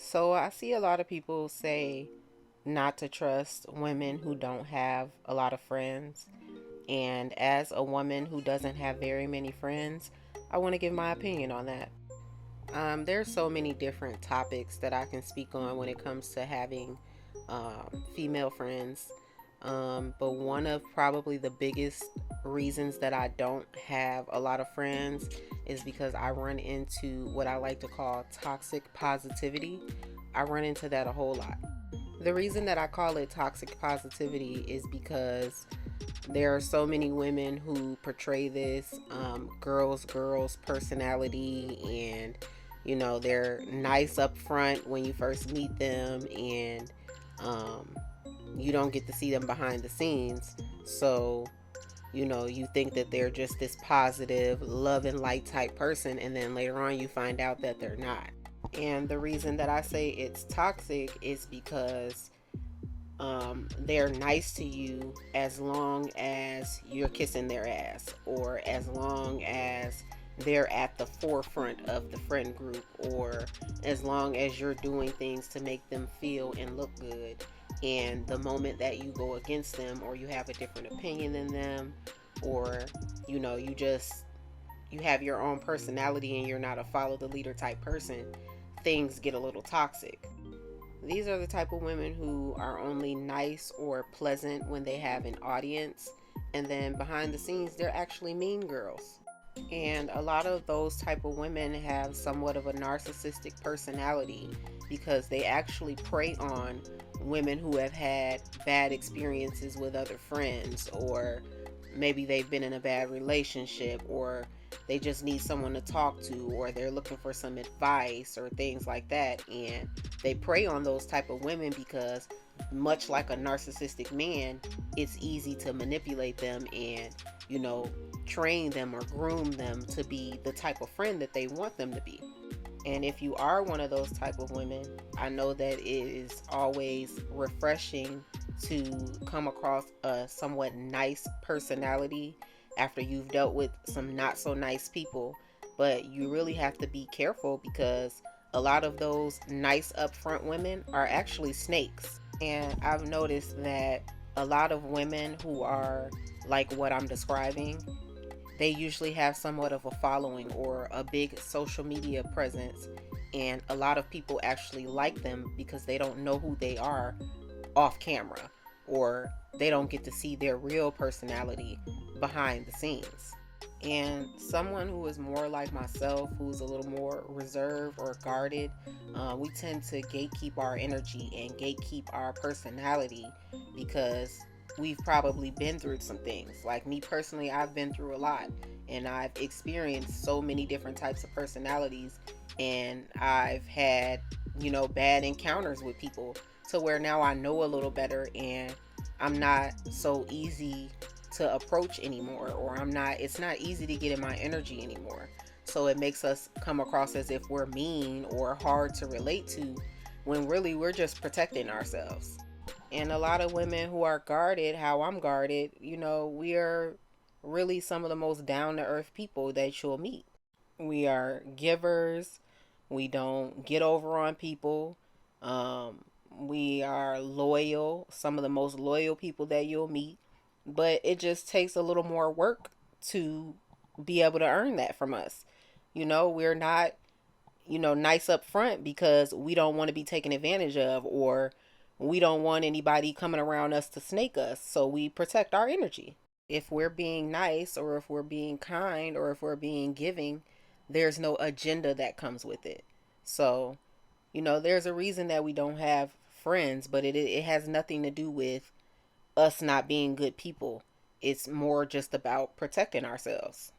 So I see a lot of people say not to trust women who don't have a lot of friends. And as a woman who doesn't have very many friends, I want to give my opinion on that. There's so many different topics that I can speak on when it comes to having female friends. But one of probably the biggest reasons that I don't have a lot of friends is because I run into what I like to call toxic positivity. I run into that a whole lot. The reason that I call it toxic positivity is because there are so many women who portray this girls personality, and they're nice up front when you first meet them, and um, you don't get to see them behind the scenes. So you think that they're just this positive love and light type person, and then later on you find out that they're not. And the reason that I say it's toxic is because they're nice to you as long as you're kissing their ass, or as long as they're at the forefront of the friend group, or as long as you're doing things to make them feel and look good. And the moment that you go against them, or you have a different opinion than them, or you have your own personality and you're not a follow the leader type person, things get a little toxic. These are the type of women who are only nice or pleasant when they have an audience, and then behind the scenes, they're actually mean girls. And a lot of those type of women have somewhat of a narcissistic personality because they actually prey on women who have had bad experiences with other friends, or maybe they've been in a bad relationship, or they just need someone to talk to, or they're looking for some advice or things like that. And they prey on those type of women because, much like a narcissistic man, it's easy to manipulate them and train them or groom them to be the type of friend that they want them to be. And if you are one of those type of women, I know that it is always refreshing to come across a somewhat nice personality after you've dealt with some not so nice people. But you really have to be careful because a lot of those nice upfront women are actually snakes. And I've noticed that a lot of women who are like what I'm describing, they usually have somewhat of a following or a big social media presence, and a lot of people actually like them because they don't know who they are off camera, or they don't get to see their real personality behind the scenes. And someone who is more like myself, who's a little more reserved or guarded, we tend to gatekeep our energy and gatekeep our personality because we've probably been through some things. Like me personally, I've been through a lot, and I've experienced so many different types of personalities, and I've had, bad encounters with people to where now I know a little better, and I'm not so easy to approach anymore, or it's not easy to get in my energy anymore. So it makes us come across as if we're mean or hard to relate to, when really we're just protecting ourselves. And a lot of women who are guarded, how I'm guarded, we are really some of the most down to earth people that you'll meet. We are givers. We don't get over on people. Um, we are loyal, some of the most loyal people that you'll meet. But it just takes a little more work to be able to earn that from us. We're not, nice up front because we don't want to be taken advantage of, or we don't want anybody coming around us to snake us. So we protect our energy. If we're being nice, or if we're being kind, or if we're being giving, there's no agenda that comes with it. So, there's a reason that we don't have friends, but it has nothing to do with us not being good people. It's more just about protecting ourselves.